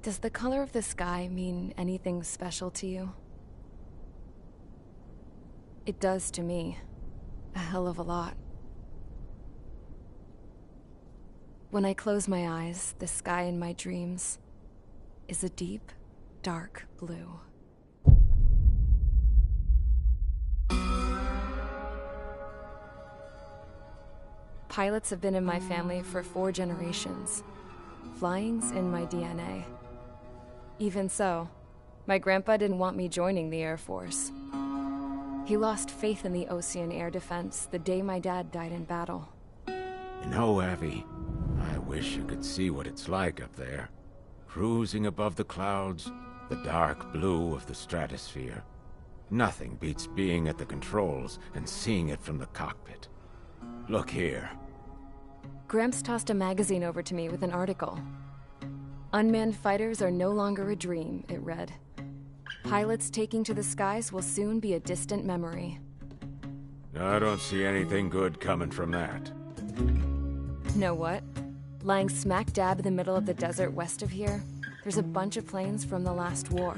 Does the color of the sky mean anything special to you? It does to me. A hell of a lot. When I close my eyes, the sky in my dreams is a deep, dark blue. Pilots have been in my family for 4 generations. Flying's in my DNA. Even so, my grandpa didn't want me joining the Air Force. He lost faith in the ocean air defense the day my dad died in battle. You know, Abby, I wish you could see what it's like up there. Cruising above the clouds, the dark blue of the stratosphere. Nothing beats being at the controls and seeing it from the cockpit. Look here. Gramps tossed a magazine over to me with an article. Unmanned fighters are no longer a dream, it read. Pilots taking to the skies will soon be a distant memory. I don't see anything good coming from that. Know what? Lying smack dab in the middle of the desert west of here, there's a bunch of planes from the last war.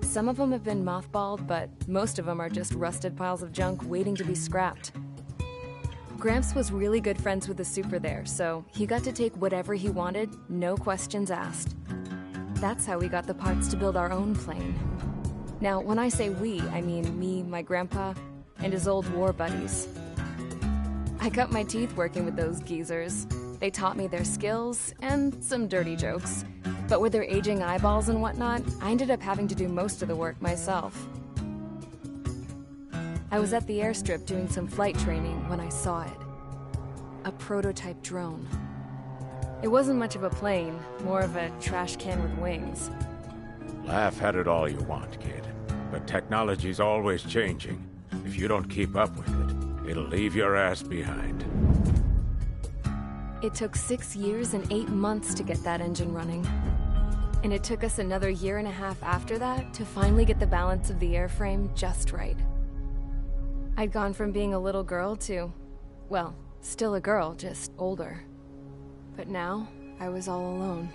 Some of them have been mothballed, but most of them are just rusted piles of junk waiting to be scrapped. Gramps was really good friends with the super there, so he got to take whatever he wanted, no questions asked. That's how we got the parts to build our own plane. Now, when I say we, I mean me, my grandpa, and his old war buddies. I cut my teeth working with those geezers. They taught me their skills, and some dirty jokes. But with their aging eyeballs and whatnot, I ended up having to do most of the work myself. I was at the airstrip doing some flight training when I saw it. A prototype drone. It wasn't much of a plane, more of a trash can with wings. Laugh at it all you want, kid. But technology's always changing. If you don't keep up with it, it'll leave your ass behind. It took 6 years and 8 months to get that engine running. And it took us another 1.5 years after that to finally get the balance of the airframe just right. I'd gone from being a little girl to, well, still a girl, just older. But now, I was all alone.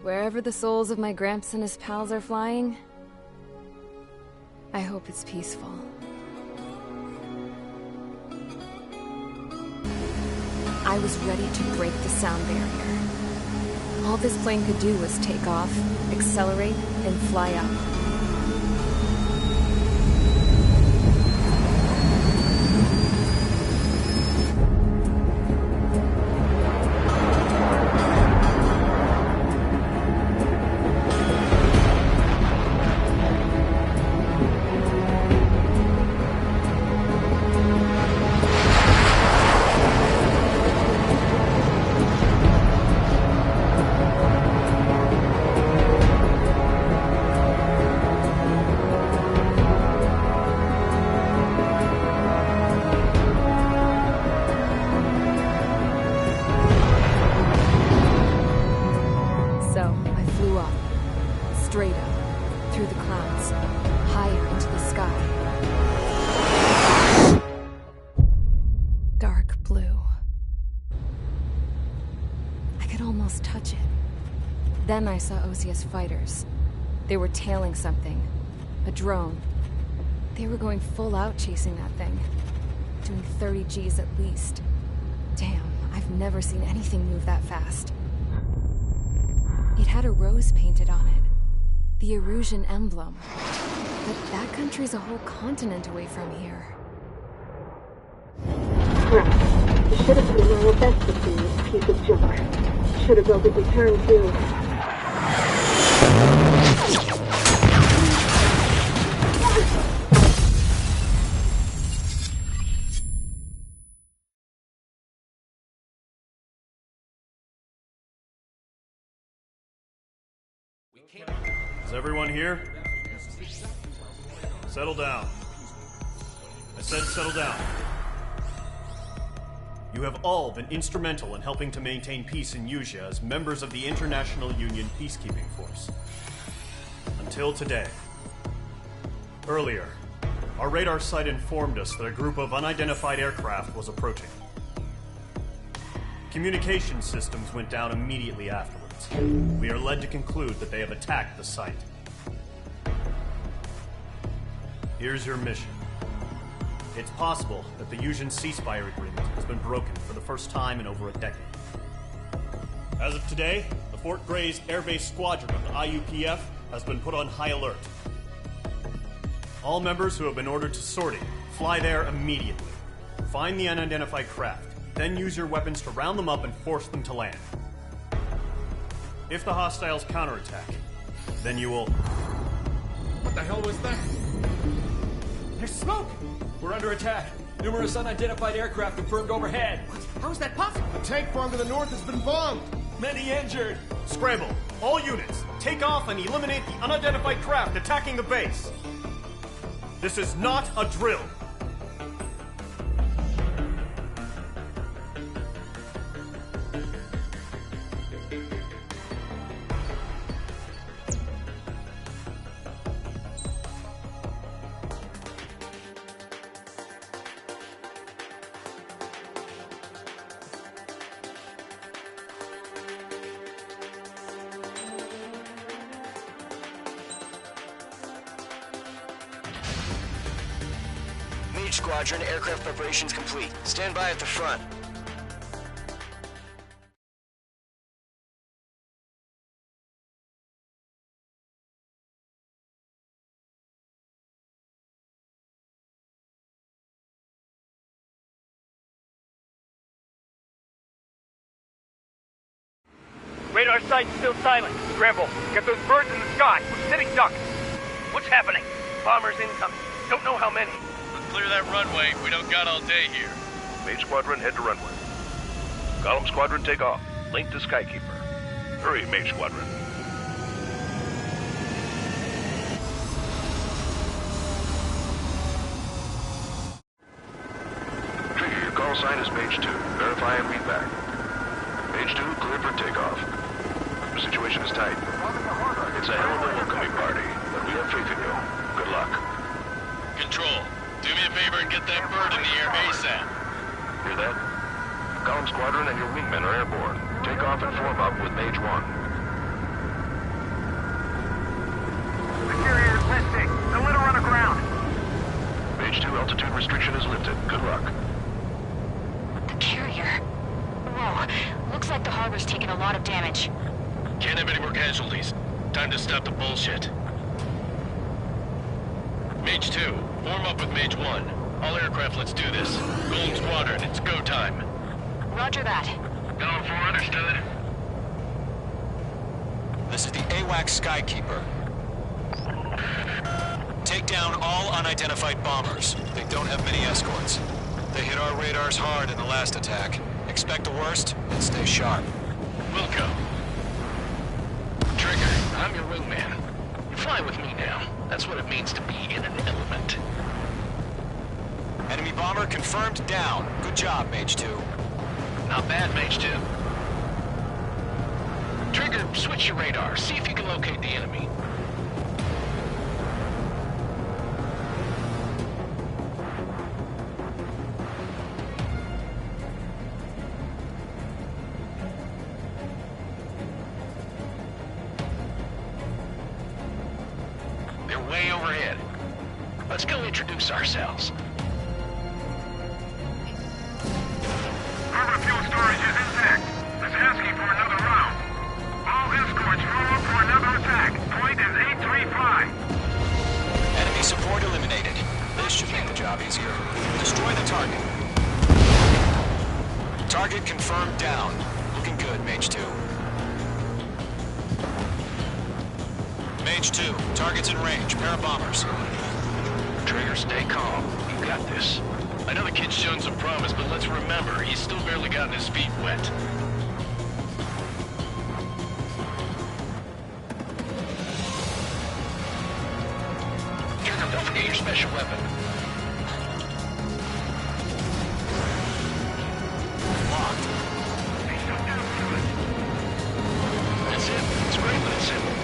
Wherever the souls of my Gramps and his pals are flying, I hope it's peaceful. I was ready to break the sound barrier. All this plane could do was take off, accelerate, and fly up. Then I saw OCS fighters. They were tailing something. A drone. They were going full out chasing that thing. Doing 30 Gs at least. Damn, I've never seen anything move that fast. It had a rose painted on it. The Erusian emblem. But that country's a whole continent away from here. Right. You should have been doing your best to see this piece of junk. Should have built a return too. Is everyone here? Settle down. I said settle down. You have all been instrumental in helping to maintain peace in Usea as members of the International Union Peacekeeping Force. Until today. Earlier, our radar site informed us that a group of unidentified aircraft was approaching. Communication systems went down immediately afterwards. We are led to conclude that they have attacked the site. Here's your mission. It's possible that the Yuuzhan ceasefire agreement has been broken for the first time in over a decade. As of today, the Fort Gray's Air Base Squadron of the IUPF has been put on high alert. All members who have been ordered to sortie, fly there immediately. Find the unidentified craft, then use your weapons to round them up and force them to land. If the hostiles counterattack, then you will... What the hell was that? There's smoke! We're under attack. Numerous unidentified aircraft confirmed overhead. What? How is that possible? A tank farm to the north has been bombed. Many injured. Scramble! All units, take off and eliminate the unidentified craft attacking the base. This is not a drill. Squadron, aircraft preparations complete. Stand by at the front. Radar site's still silent. Scramble. Get those birds in the sky. We're sitting ducks. What's happening? Bombers incoming. Don't know how many. Clear that runway. We don't got all day here. Mage Squadron, head to runway. Column Squadron, take off. Link to Skykeeper. Hurry, Mage Squadron. Trigger, your call sign is Mage 2. Verify and read back. Mage 2, cleared for takeoff. The situation is tight. It's a hell of a welcoming party, but we have faith in you. Good luck. Control. Do me a favor and get that bird in the air ASAP. Hear that? Column Squadron and your wingmen are airborne. Take off and form up with Mage 1. The carrier is listing. A little on the ground. Mage 2, altitude restriction is lifted. Good luck. The carrier. Whoa. Looks like the harbor's taken a lot of damage. Can't have any more casualties. Time to stop the bullshit. Mage 2, form up with Mage 1. All aircraft, let's do this. Golden Squadron, it's go time. Roger that. Going for understood. This is the AWAC Skykeeper. Take down all unidentified bombers. They don't have many escorts. They hit our radars hard in the last attack. Expect the worst and stay sharp. We'll go. Trigger, I'm your wingman. You fly with me now. That's what it means to be in an element. Enemy bomber confirmed down. Good job, Mage 2. Not bad, Mage 2. Trigger, switch your radar. See if you can locate the enemy. They're way overhead. Let's go introduce ourselves. Harbor fuel storage is intact. It's asking for another round. All escorts roll up for another attack. Point is 835. Enemy support eliminated. This should make the job easier. Destroy the target. Target confirmed down. Looking good, Mage 2. Mage 2, target's in range. Pair of bombers. Trigger, stay calm. You got this. I know the kid's shown some promise, but let's remember, he's still barely gotten his feet wet. Trigger, don't forget your special weapon. Locked. That's it. It's great, but it's simple.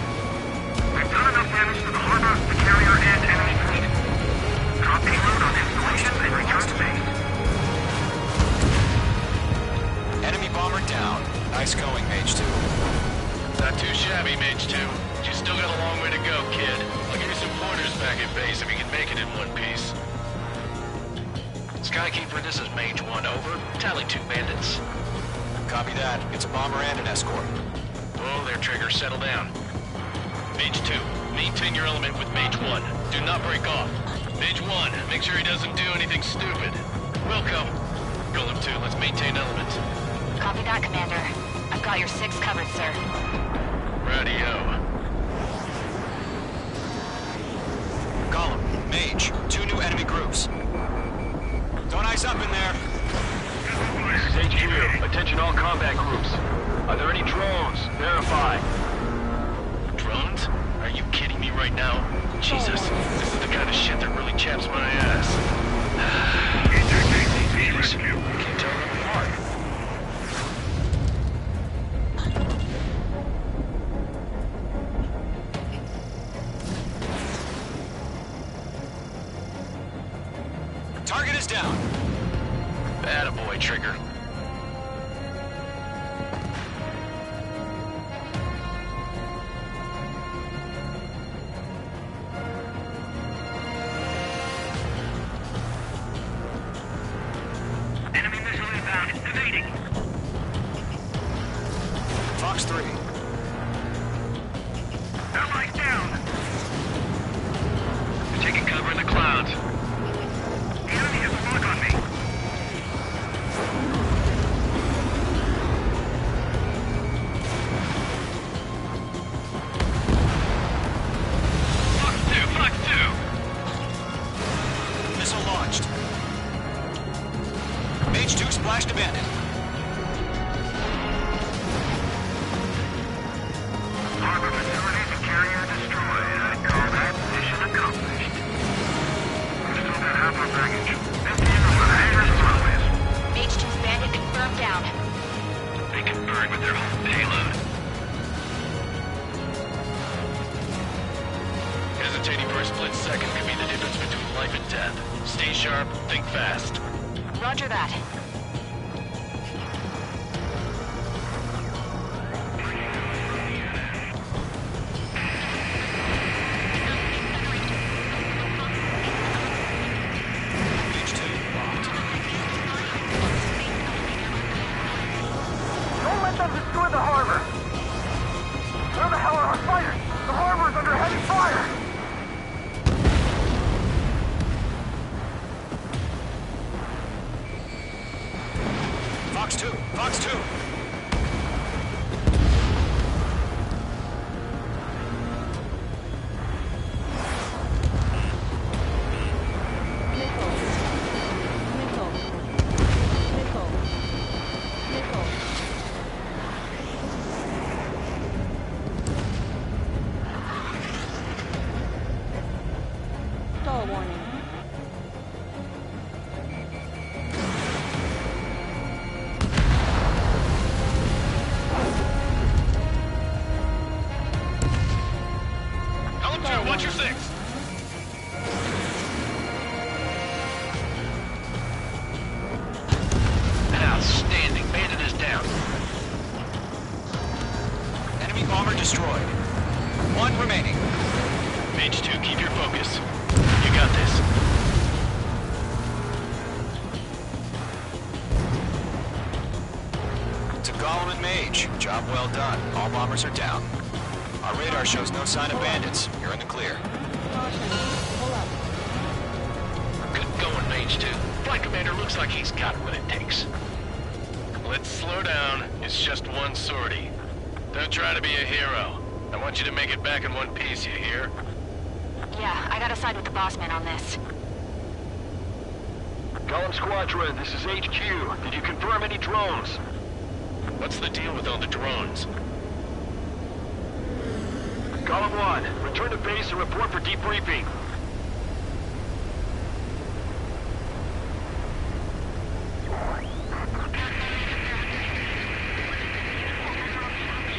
We've done enough damage to the harbor, the carrier, and enemy fleet. Drop payload on installations and return to base. Enemy bomber shabby, Mage 2. But you still got a long way to go, kid. I'll give you some pointers back at base if you can make it in one piece. Skykeeper, this is Mage 1, over. Tally 2 bandits. Copy that. It's a bomber and an escort. Whoa there, Trigger. Settle down. Mage 2, maintain your element with Mage 1. Do not break off. Mage 1, make sure he doesn't do anything stupid. Welcome. Golem 2, let's maintain element. Copy that, Commander. I've got your 6 covered, sir. Radio. Golem, Mage, 2 new enemy groups. Don't ice up in there. This is HQ. Attention all combat groups. Are there any drones? Verify. Drones? Are you kidding me right now? Jesus, this is the kind of shit that really chaps my ass. Jeez, can't tell them apart. Target is down. Attaboy, Trigger. Enemy missile inbound. It's evading. Fox 3. Allies down. They're taking cover in the clouds. The enemy has a lock on me. Fox 2! Missile launched. Mage 2 splashed abandoned. Harbor facilities and carrier destroyed. I call that mission accomplished. We've still got half our baggage. Empty in the hangar's always. Mage 2's bandit confirmed down. They can burn with their whole payload. Hesitating for a split second could be the difference between life and death. Stay sharp, think fast. Roger that. Mage 2 locked. Don't let them destroy the harbor. Where the hell are our fighters? The harbor is under heavy fire. Fox 2. Fox 2. Stall warning. Column 2, watch your 6! Outstanding. Bandit is down. Enemy bomber destroyed. 1 remaining. Mage 2, keep your focus. You got this. To Golem and Mage. Job well done. All bombers are down. Our radar shows no sign of bandits. You're in the clear. Good going, Mage 2. Flight Commander looks like he's got what it takes. Let's slow down. It's just one sortie. Don't try to be a hero. I want you to make it back in one piece, you hear? Yeah, I gotta side with the boss man on this. Golem Squadron, this is HQ. Did you confirm any drones? What's the deal with all the drones? Golem 1, return to base and report for debriefing.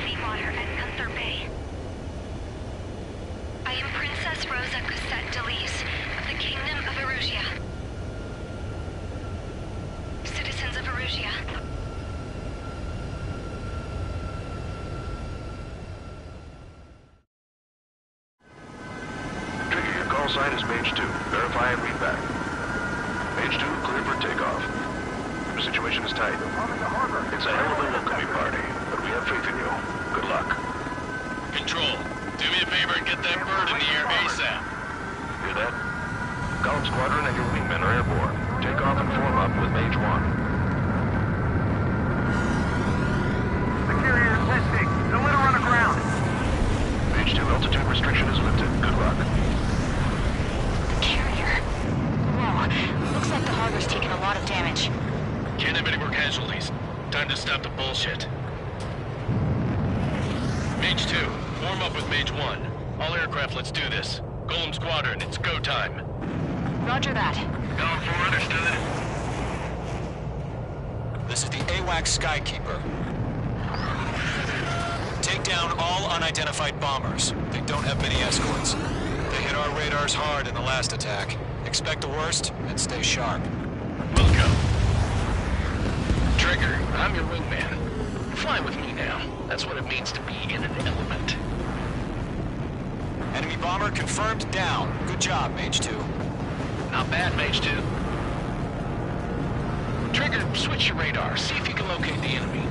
Seawater at Gunther Bay. I am Princess Rosa Cosette Delise of the Kingdom of Erusia. Citizens of Erusia, sign is Mage 2. Verify and read back. Mage 2, clear for takeoff. The situation is tight. It's a hell of a welcoming party, but we have faith in you. Good luck. Control, do me a favor and get that bird in the air ASAP. Hear that? Column Squadron and your wingmen are airborne. Take off and form up with Mage 1. The carrier is listing. No one on the ground. Mage 2, altitude restriction is lifted. Good luck. Carrier. Whoa. Looks like the harbor's taken a lot of damage. Can't have any more casualties. Time to stop the bullshit. Mage 2, form up with Mage 1. All aircraft, let's do this. Golem Squadron, it's go time. Roger that. Going for understood. This is the AWACS Skykeeper. Take down all unidentified bombers. They don't have many escorts. They hit our radars hard in the last attack. Expect the worst and stay sharp. Welcome. Trigger, I'm your wingman. Fly with me now. That's what it means to be in an element. Enemy bomber confirmed down. Good job, Mage 2. Not bad, Mage 2. Trigger, switch your radar. See if you can locate the enemy.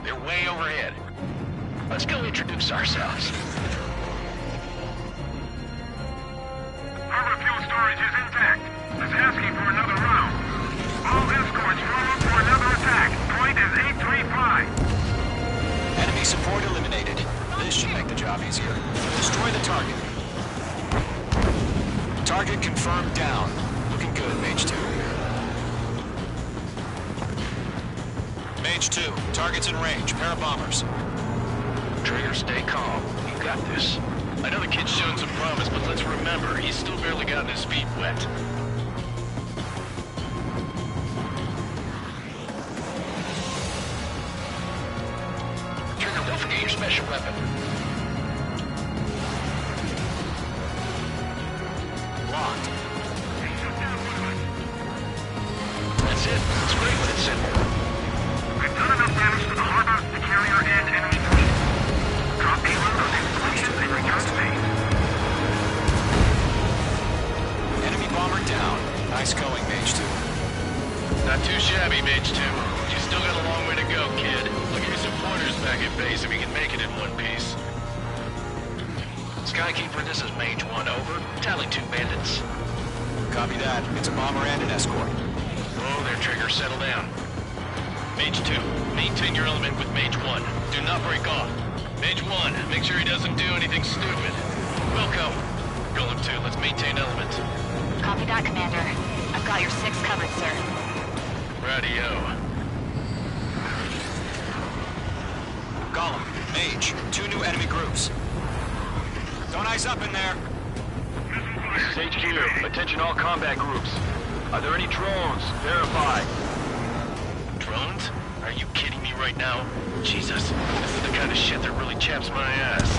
They're way overhead. Let's go introduce ourselves. Harbor fuel storage is intact. It's asking for another round. All escorts form up for another attack. Point is 835. Enemy support eliminated. This should make the job easier. Destroy the target. Target confirmed down. Looking good, Mage 2. Mage 2, target's in range. Pair of bombers. Trigger, stay calm. You got this. I know the kid's shown some promise, but let's remember, he's still barely gotten his feet wet. Trigger, don't forget your special weapon. Locked. That's it. It's great when it's simple. We've done enough damage to the harbor, the carrier, and enemy fleet. Drop payload on installation and return to base. Enemy bomber down. Nice going, Mage 2. Not too shabby, Mage 2. You still got a long way to go, kid. I'll give you some pointers back at base if you can make it in one piece. Skykeeper, this is Mage 1, over. Tally 2 bandits. Copy that. It's a bomber and an escort. Oh, there, Trigger. Settle down. Mage 2, maintain your element with Mage 1. Do not break off. Mage 1, make sure he doesn't do anything stupid. Wilco. Golem 2, let's maintain element. Copy that, Commander. I've got your 6 covered, sir. Radio. Golem, Mage, 2 new enemy groups. Don't eyes up in there. This is HQ. Attention all combat groups. Are there any drones? Verify. Drones? Are you kidding me right now? Jesus, this is the kind of shit that really chaps my ass.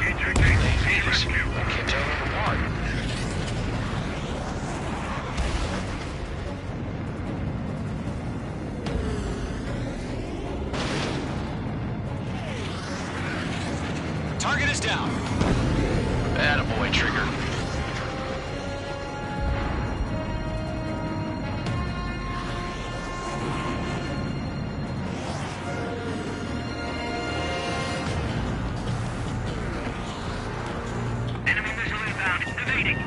Ladies, I can't tell number one. Target is down. Attaboy, Trigger. enemy missile inbound. Evading.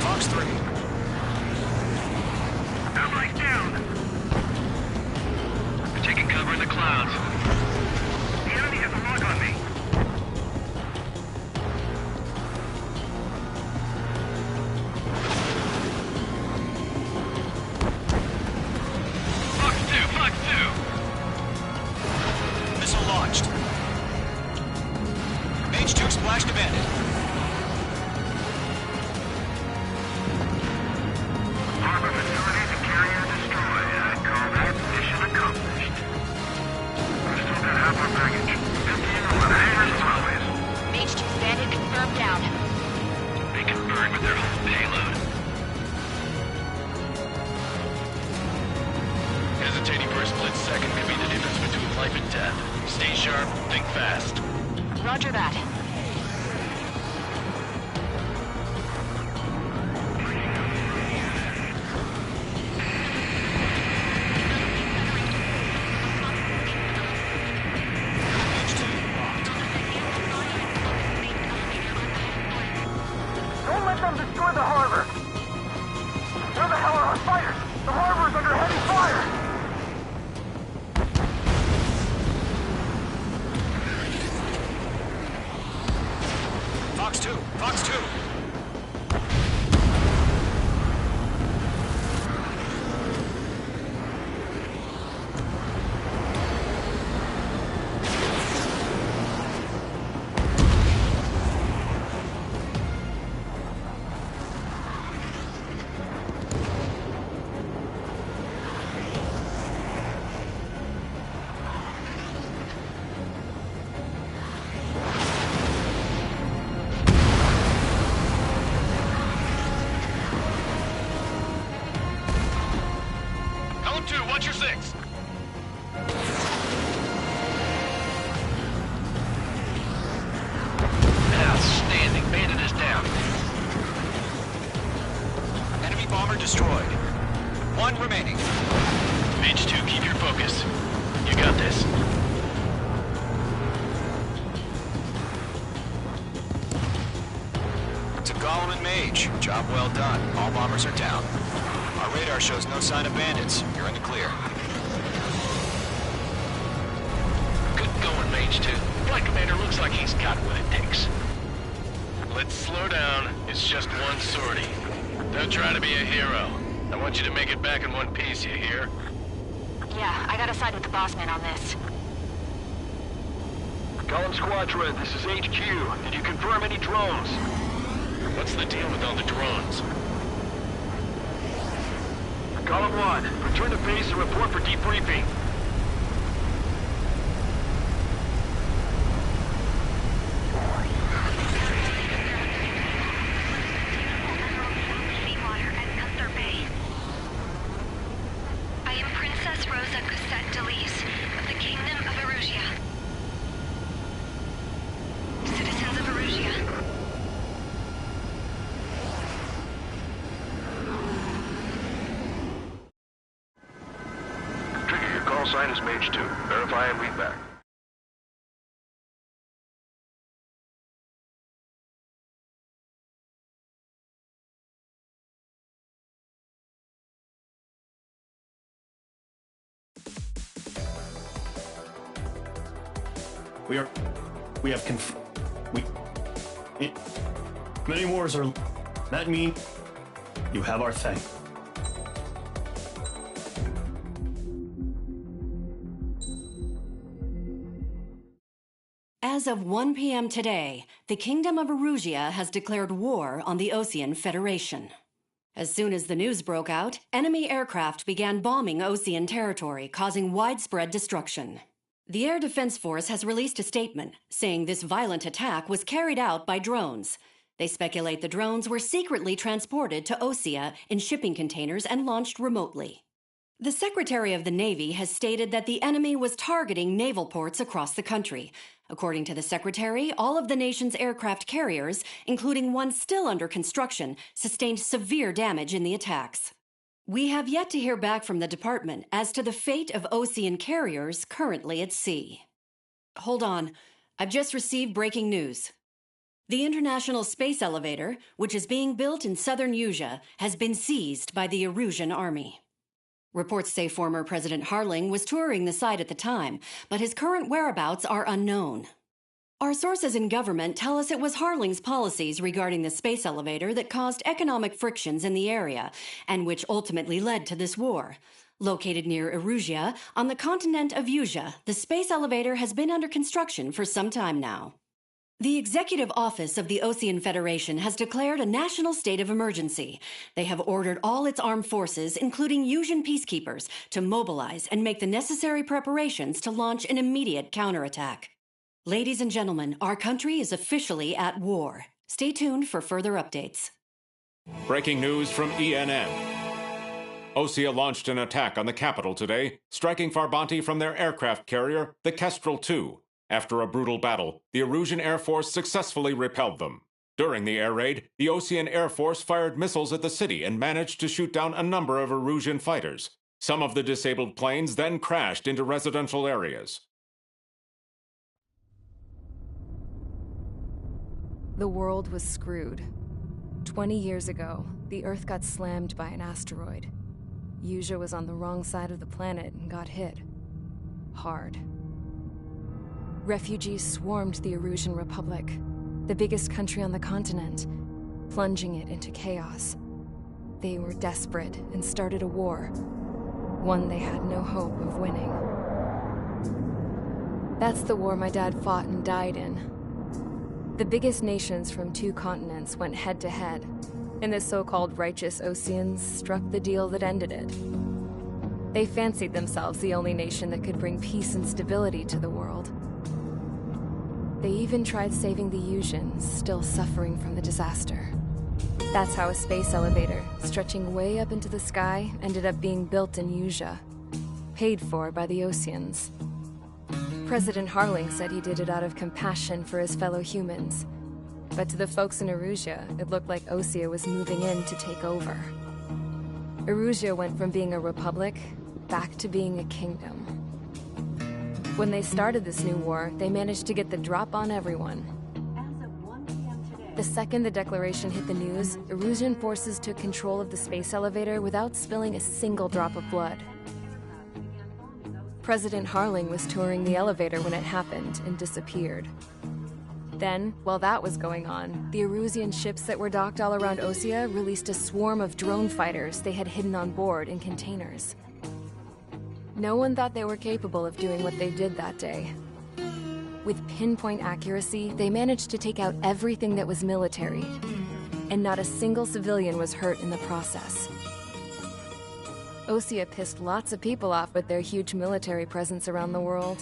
Fox 3. Allies down. We're taking cover in the clouds. The enemy has a lock on me. Fox 2! Missile launched. Mage 2 splashed a bandit. Harbor facilities and carrier destroyed. Combat mission accomplished. Restore Stay sharp, think fast. Roger that. Don't let them destroy the harbor! Where the hell are our fighters? The harbor is under heavy fire! Fox 2! Fox 2! Column 2, watch your 6. Outstanding. Bandit is down. Enemy bomber destroyed. One remaining. Mage 2, keep your focus. You got this. To Gollum and Mage. Job well done. All bombers are down. Our radar shows no sign of bandits. You're in the clear. Good going, Mage 2. Flight Commander looks like he's got what it takes. Let's slow down. It's just one sortie. Don't try to be a hero. I want you to make it back in one piece, you hear? Yeah, I gotta side with the boss man on this. Column Squadron, this is HQ. Did you confirm any drones? What's the deal with all the drones? Column 1, return to base and report for debriefing. I am Princess Rosa Cosette Delise of the Kingdom of Erusia. Citizens of Erusia. Trigger, your call sign is Mage 2. Verify and read back. Many wars are... That mean you have our thing. As of 1 p.m. today, the Kingdom of Erusia has declared war on the Osean Federation. As soon as the news broke out, enemy aircraft began bombing Osean territory, causing widespread destruction. The Air Defense Force has released a statement saying this violent attack was carried out by drones. They speculate the drones were secretly transported to Osea in shipping containers and launched remotely. The Secretary of the Navy has stated that the enemy was targeting naval ports across the country. According to the Secretary, all of the nation's aircraft carriers, including one still under construction, sustained severe damage in the attacks. We have yet to hear back from the department as to the fate of Osean carriers currently at sea. Hold on. I've just received breaking news. The International Space Elevator, which is being built in southern Usea, has been seized by the Erusian Army. Reports say former President Harling was touring the site at the time, but his current whereabouts are unknown. Our sources in government tell us it was Harling's policies regarding the space elevator that caused economic frictions in the area, and which ultimately led to this war. Located near Erusia, on the continent of Usea, the space elevator has been under construction for some time now. The Executive Office of the Osean Federation has declared a national state of emergency. They have ordered all its armed forces, including Usian peacekeepers, to mobilize and make the necessary preparations to launch an immediate counterattack. Ladies and gentlemen, our country is officially at war. Stay tuned for further updates. Breaking news from ENM. Osea launched an attack on the capital today, striking Farbanti from their aircraft carrier, the Kestrel II. After a brutal battle, the Erusian Air Force successfully repelled them. During the air raid, the Osean Air Force fired missiles at the city and managed to shoot down a number of Erusian fighters. Some of the disabled planes then crashed into residential areas. The world was screwed. 20 years ago, the Earth got slammed by an asteroid. Usea was on the wrong side of the planet and got hit. Hard. Refugees swarmed the Erusian Republic, the biggest country on the continent, plunging it into chaos. They were desperate and started a war, one they had no hope of winning. That's the war my dad fought and died in. The biggest nations from 2 continents went head-to-head, and the so-called righteous Oseans struck the deal that ended it. They fancied themselves the only nation that could bring peace and stability to the world. They even tried saving the Usians, still suffering from the disaster. That's how a space elevator, stretching way up into the sky, ended up being built in Usea, paid for by the Oseans. President Harling said he did it out of compassion for his fellow humans. But to the folks in Erusea, it looked like Osea was moving in to take over. Erusea went from being a republic back to being a kingdom. When they started this new war, they managed to get the drop on everyone. The second the declaration hit the news, Erusian forces took control of the space elevator without spilling a single drop of blood. President Harling was touring the elevator when it happened and disappeared. Then, while that was going on, the Erusian ships that were docked all around Osea released a swarm of drone fighters they had hidden on board in containers. No one thought they were capable of doing what they did that day. With pinpoint accuracy, they managed to take out everything that was military, and not a single civilian was hurt in the process. Osea pissed lots of people off with their huge military presence around the world.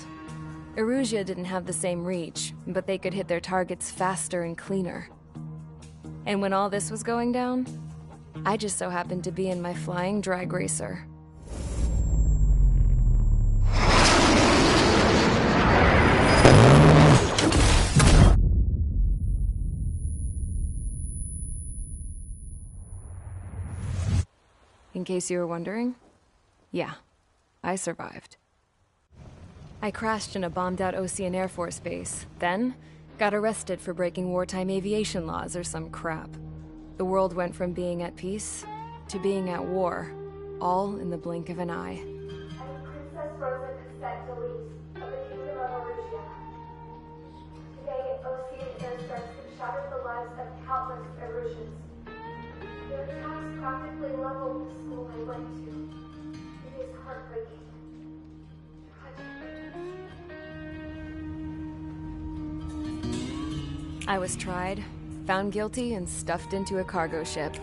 Erusea didn't have the same reach, but they could hit their targets faster and cleaner. And when all this was going down, I just so happened to be in my flying drag racer. In case you were wondering, yeah, I survived. I crashed in a bombed-out Osean Air Force base, then got arrested for breaking wartime aviation laws or some crap. The world went from being at peace to being at war, all in the blink of an eye. Princess Rosa Cassette Delise of the Kingdom of Erusea. Today, Osean airstrikes have shattered the lives of countless Erusians. Their attacks practically leveled the school I went to. It is heartbreaking. I was tried, found guilty, and stuffed into a cargo ship.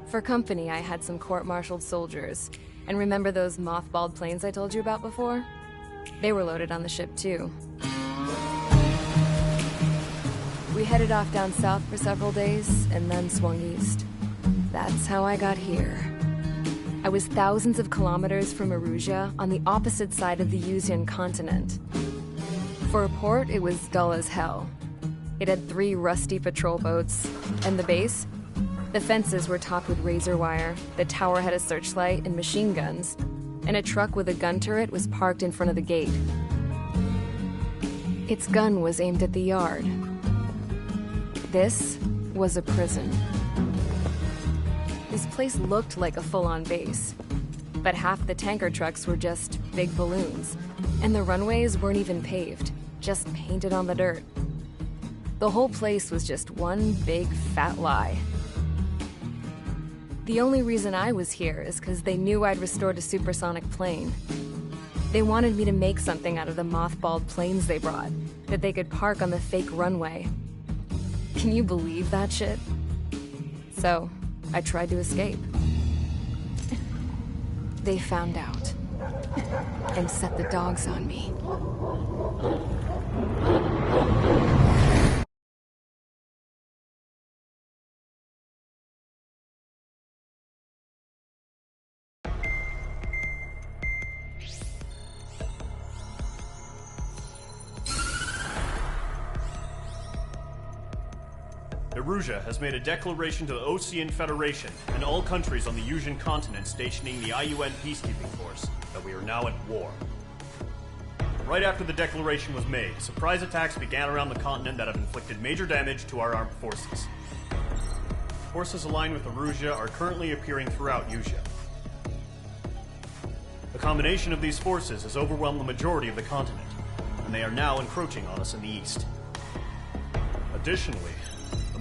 For company, I had some court-martialed soldiers. And remember those mothballed planes I told you about before? They were loaded on the ship, too. We headed off down south for several days, and then swung east. That's how I got here. I was thousands of kilometers from Erusea, on the opposite side of the Usean continent. For a port, it was dull as hell. It had 3 rusty patrol boats, and the base? The fences were topped with razor wire, the tower had a searchlight and machine guns, and a truck with a gun turret was parked in front of the gate. Its gun was aimed at the yard. This was a prison. This place looked like a full-on base, but half the tanker trucks were just big balloons, and the runways weren't even paved, just painted on the dirt. The whole place was just one big fat lie. The only reason I was here is because they knew I'd restored a supersonic plane. They wanted me to make something out of the mothballed planes they brought, that they could park on the fake runway. Can you believe that shit? So, I tried to escape. They found out, and set the dogs on me. Erusia has made a declaration to the Ocean Federation and all countries on the Yusian continent stationing the IUN peacekeeping force that we are now at war. Right after the declaration was made, surprise attacks began around the continent that have inflicted major damage to our armed forces. Forces aligned with Erusia are currently appearing throughout Yusia. The combination of these forces has overwhelmed the majority of the continent, and they are now encroaching on us in the east. Additionally, the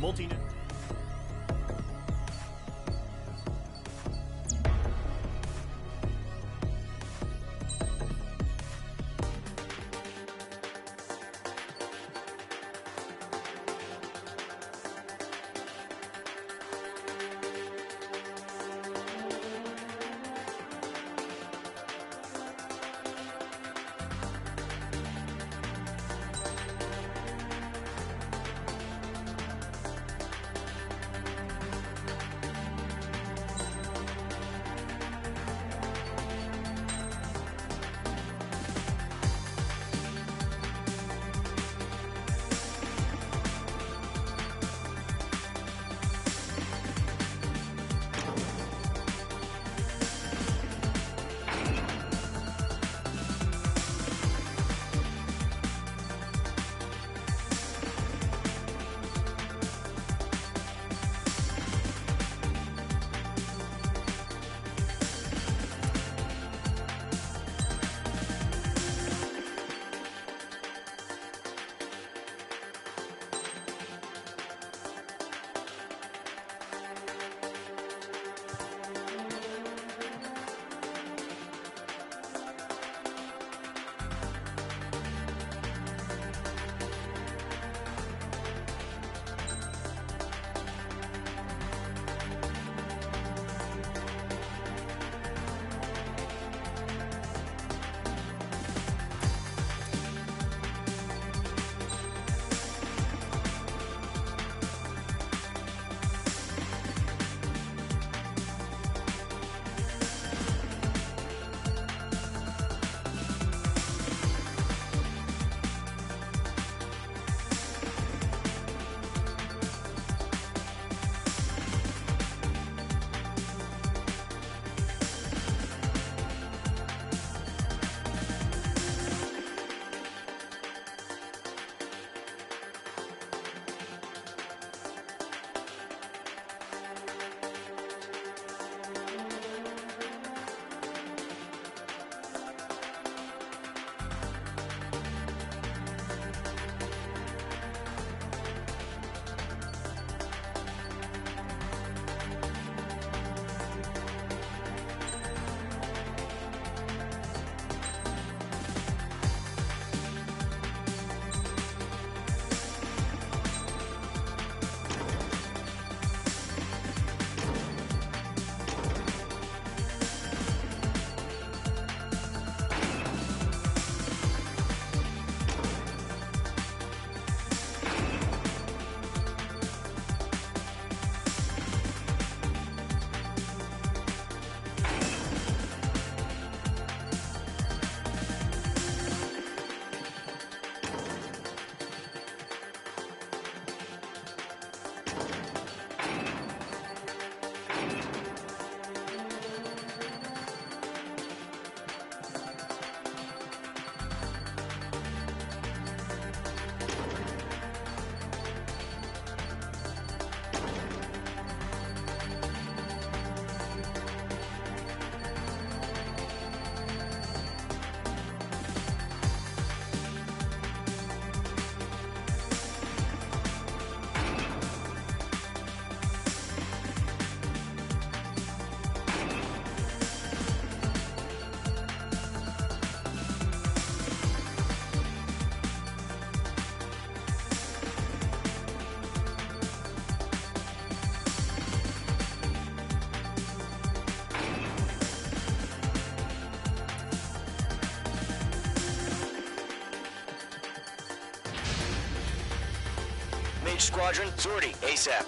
Squadron, sortie, ASAP.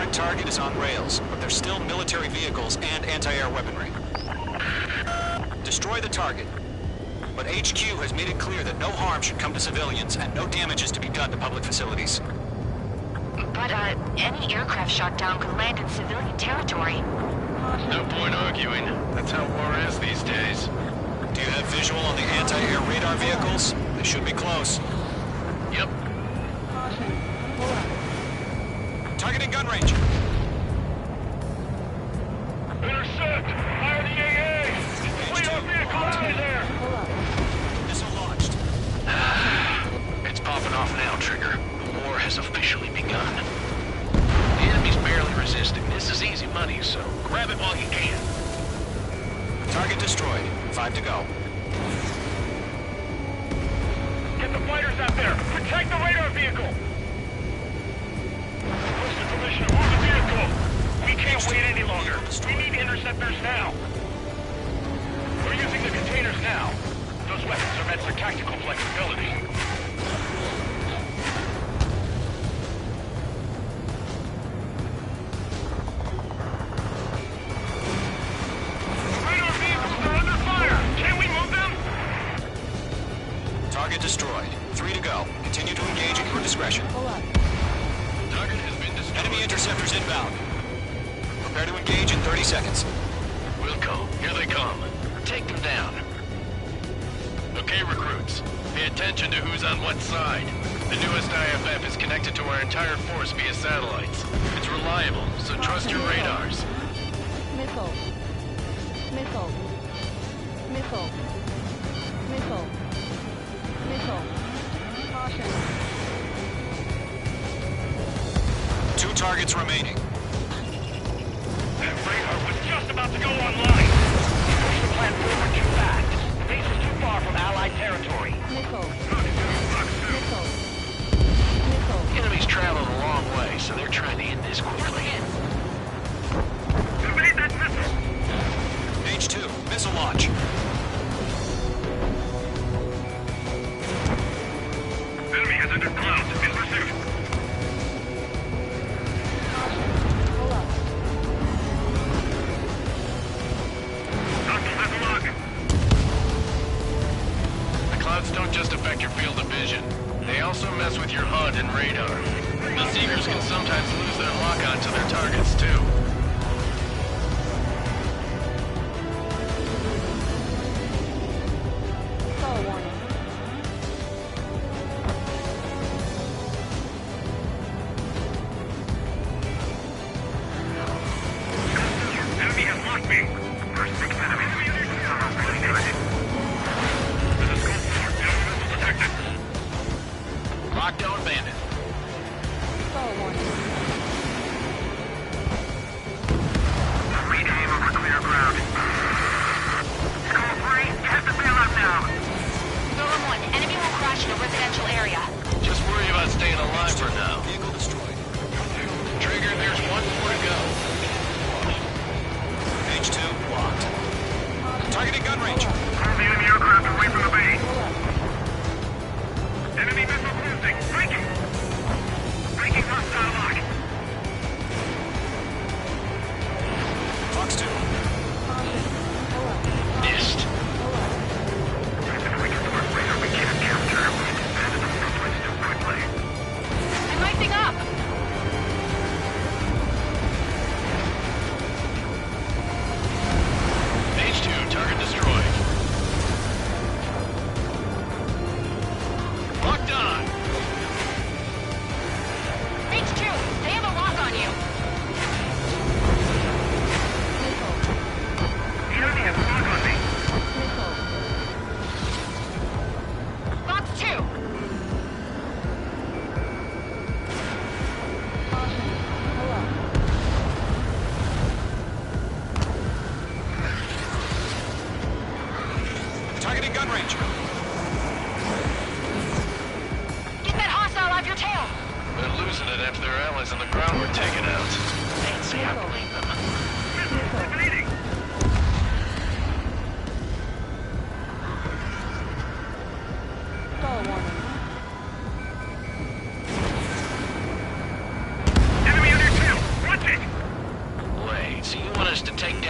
Current target is on rails, but there's still military vehicles and anti-air weaponry. Destroy the target. But HQ has made it clear that no harm should come to civilians and no damage is to be done to public facilities. But, any aircraft shot down could land in civilian territory. No point arguing. That's how war is these days. Do you have visual on the anti-air radar vehicles? They should be close. Yep. Targeting gun range. Intercept! Fire the AA! Complete our vehicle out of there! Missile launched. It's popping off now, Trigger. The war has officially begun. The enemy's barely resisting. This is easy money, so grab it while you can. Target destroyed. 5 to go. Get the fighters out there! Protect the radar vehicle! What's the Commissioner? Move the vehicle! We can't wait any longer. We need interceptors now. We're using the containers now. Those weapons are meant for tactical flexibility. Radar vehicles are under fire! Can we move them? Target destroyed. 3 to go. Continue to engage at your discretion. Target has been destroyed. Enemy interceptors inbound. Prepare to engage in 30 seconds. Wilco, here they come. Take them down. Okay, recruits. Pay attention to who's on what side. The newest IFF is connected to our entire force via satellites. It's reliable, so trust your radars. Missile. Missile. Missile. Missile. Missile. Caution. 2 targets remaining. That radar was just about to go online. Push the plant forward too fast. The base is too far from Allied territory. Missile. Missile. Missile. Enemy's traveled a long way, so they're trying to end this quickly. Evade that missile! H2, missile launch. Enemy has entered clouds. In pursuit. Pull up. Hostile vessel lock. The clouds don't just affect your field of vision. They also mess with your HUD and radar. The Seekers can sometimes lose their lock-on to their targets, too. Call warning. Enemy has locked me. First 6 enemies. This is Gold 4. Enemy missile detected. Lockdown bandit. Call warning. Regain over clear ground. Skull 3, test the bailout now. Golem 1, enemy will crash in a residential area. Just worry about staying alive for now. Vehicle destroyed. Trigger, there's 1 more to go. H2 locked.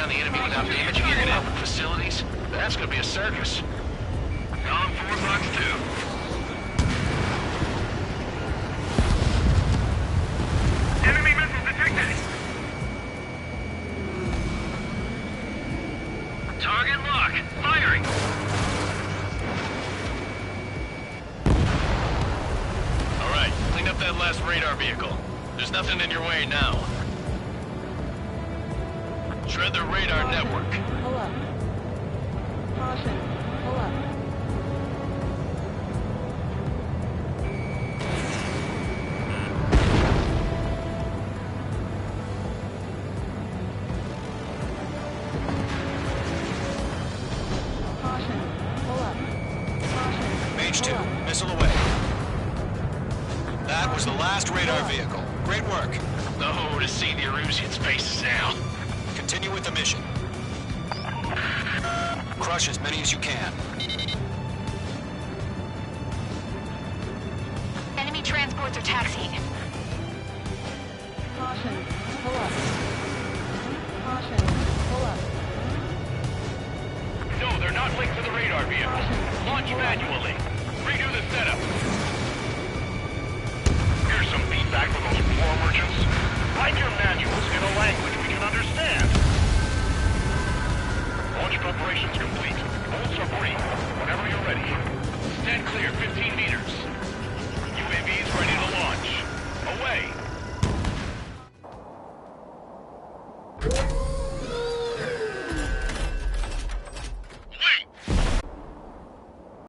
down the enemy without damaging any network facilities? That's gonna be a circus. On 4 Fox 2. Enemy missiles detected! Target lock. Firing! Alright, clean up that last radar vehicle. There's nothing in your way now. Shred the radar network. Pull up. Caution. Pull up. Caution. Pull up. Caution. Mage 2, missile away. That was the last radar vehicle. Great work. Oh, to see the Erusians' faces now. Continue with the mission. Crush as many as you can. Enemy transports are taxiing. Caution. Pull up. Caution. Pull up. No, they're not linked to the radar vehicle. Launch manually. Redo the setup. Here's some feedback from those war merchants. Write your manuals in a language we can understand. Launch preparations complete. Hold submarine. Whenever you're ready. Stand clear, 15 meters.